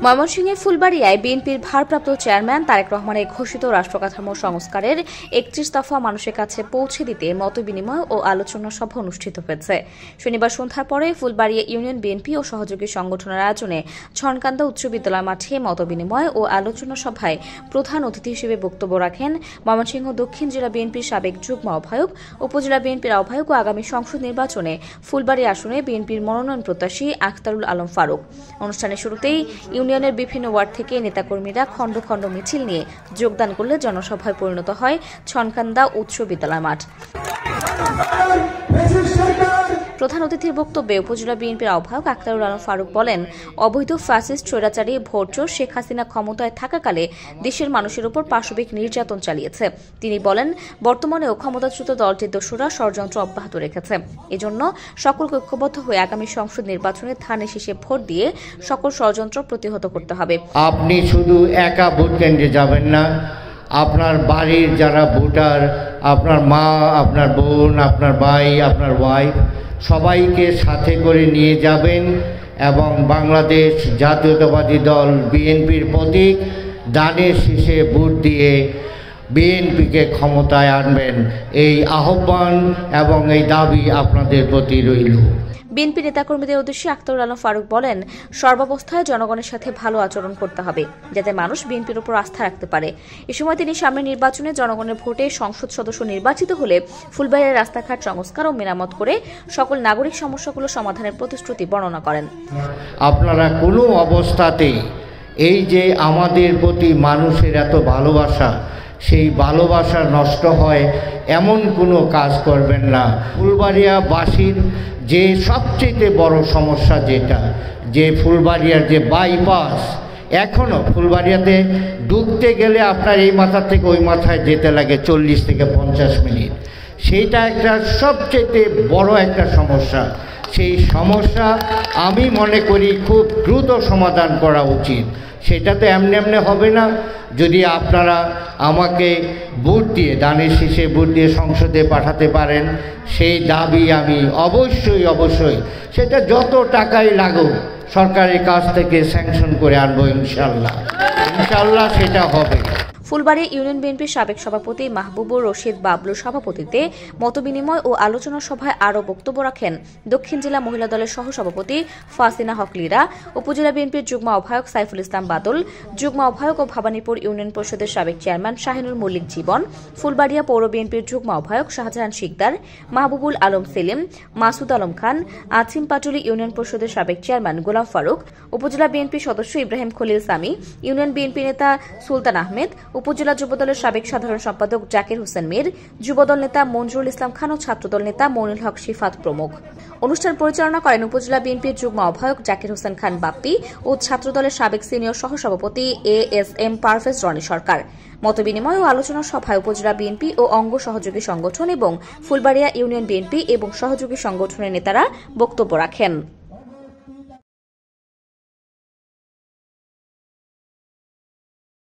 ময়মনসিংহের ফুলবাড়িয়ায় বিএনপির ভারপ্রাপ্ত চেয়ারম্যান তারেক রহমানের ঘোষিত রাষ্ট্রকাঠামো সংস্কারের ৩১ দফা মানুষের কাছে পৌঁছে দিতে মতবিনিময় ও আলোচনা সভা অনুষ্ঠিত হয়েছে। শনিবার সন্ধ্যার পরে ফুলবাড়িয়া ইউনিয়ন বিএনপি ও সহযোগী সংগঠনের আয়োজনে ছনকান্দা উচ্চ বিদ্যালয় মাঠে মতবিনিময় ও আলোচনা সভায় প্রধান অতিথি হিসেবে বক্তব্য রাখেন ময়মনসিংহ দক্ষিণ জেলা বিএনপির সাবেক যুগ্ম আহ্বায়ক, উপজেলা বিএনপির আহ্বায়ক ও আগামী সংসদ নির্বাচনে ফুলবাড়ি আসনে বিএনপির মনোনয়ন প্রত্যাশী আখতারুল আলম ফারুক। অনুষ্ঠানের শুরুতেই ইউনিয়নের বিভিন্ন ওয়ার্ড থেকে নেতাকর্মীরা খণ্ড খণ্ড মিছিল নিয়ে যোগদান করলে জনসভায় পরিণত হয় ছনকান্দা উচ্চ বিদ্যালয় মাঠ। প্রধান অতিথির বক্তব্যে উপজেলা বিএনপির আহ্বায়ক আখতারুল আলম ফারুক বলেন, অবৈধ ফ্যাসিস্ট স্বৈরাচারী ভোটচোর শেখ হাসিনা ক্ষমতায় থাকাকালে দেশের মানুষের উপর পাশবিক নির্যাতন চালিয়েছে। তিনি বলেন, বর্তমানেও ক্ষমতাচ্যুত দলটির দোসররা ষড়যন্ত্র অব্যাহত রেখেছে। এজন্য সকলকে ঐক্যবদ্ধ হয়ে আগামী সংসদ নির্বাচনে ধানে শীষে ভোট দিয়ে সকল ষড়যন্ত্র প্রতিহত করতে হবে। আপনি শুধু একা ভোট কেন্দ্রে যাবেন না, আপনার বাড়ির যারা ভোটার, আপনার মা, আপনার বোন, আপনার ভাই, আপনার ওয়াইফ, সবাইকে সাথে করে নিয়ে যাবেন এবং বাংলাদেশ জাতীয়তাবাদী দল বিএনপির প্রতীক ধানের শীষে ভোট দিয়ে বিএনপিকে ক্ষমতায় আনবেন। এই আহ্বান এবং এই দাবি আপনাদের প্রতি রইল। বিএনপি নেতাকর্মীদের উদ্দেশ্যে আখতারুল আলম ফারুক বলেন, সর্বাবস্থায় জনগণের সাথে ভালো আচরণ করতে হবে যাতে মানুষ বিএনপির উপর আস্থা রাখতে পারে। এ সময় তিনি সামনের নির্বাচনে জনগণের ভোটে সংসদ সদস্য নির্বাচিত হলে ফুলবাড়িয়ার রাস্তাঘাট সংস্কার ও মেরামত করে সকল নাগরিক সমস্যাগুলো সমাধানের প্রতিশ্রুতি বর্ণনা করেন। আপনারা কোনো অবস্থাতেই এই যে আমাদের প্রতি মানুষের এত ভালোবাসা, সেই ভালোবাসা নষ্ট হয় এমন কোনো কাজ করবেন না। ফুলবাড়িয়াবাসীর যে সবচেয়ে বড় সমস্যা যেটা, যে ফুলবাড়িয়ার যে বাইপাস, এখনও ফুলবাড়িয়াতে ঢুকতে গেলে আপনার এই মাথা থেকে ওই মাথায় যেতে লাগে 40 থেকে 50 মিনিট। সেইটা একটা সবচেয়ে বড় একটা সমস্যা। সেই সমস্যা আমি মনে করি খুব দ্রুত সমাধান করা উচিত। সেটা তো এমনি এমনি হবে না। যদি আপনারা আমাকে ভোট দিয়ে ধানের শীষে ভোট দিয়ে সংসদে পাঠাতে পারেন, সেই দাবি আমি অবশ্যই সেটা যত টাকাই লাগুক সরকারের কাছ থেকে স্যাংশন করে আনবো। ইনশাল্লাহ সেটা হবে। ফুলবাড়িয়া ইউনিয়ন বিএনপির সাবেক সভাপতি মাহবুবুর রশিদ বাবলুর সভাপতিত্বে মতবিনিময় ও আলোচনা সভায় আরও বক্তব্য রাখেন দক্ষিণ জেলা মহিলা দলের সহসভাপতি ফাসিনা হক লীরা, উপজেলা বিএনপির যুগ্ম আহ্বায়ক সাইফুল ইসলাম বাদল, যুগ্ম আহ্বায়ক ও ভবানীপুর ইউনিয়ন পরিষদের সাবেক চেয়ারম্যান শাহিনুর মল্লিক জীবন, ফুলবাড়িয়া পৌর বিএনপির যুগ্ম আহ্বায়ক শাহজাহান শিকদার, মাহবুবুল আলম সেলিম, মাসুদ আলম খান, আছিম পাটুলি ইউনিয়ন পরিষদের সাবেক চেয়ারম্যান গোলাম ফারুক, উপজেলা বিএনপি সদস্য ইব্রাহিম খলিল সামি, ইউনিয়ন বিএনপি নেতা সুলতান আহমেদ, উপজেলা যুবদলের সাবেক সাধারণ সম্পাদক জাকির হোসেন মীর, যুবদল নেতা মনজুরুল ইসলাম খান ও ছাত্রদল নেতা মনিরুল হক শিফাত প্রমুখ। অনুষ্ঠান পরিচালনা করেন উপজেলা বিএনপির যুগ্ম আহ্বায়ক জাকির হোসেন খান বাপ্পি ও ছাত্রদলের সাবেক সিনিয়র সহসভাপতি ASM পারভেজ রনি সরকার। মতবিনিময় ও আলোচনা সভায় উপজেলা বিএনপি ও অঙ্গ সহযোগী সংগঠন এবং ফুলবাড়িয়া ইউনিয়ন বিএনপি এবং সহযোগী সংগঠনের নেতারা বক্তব্য রাখেন।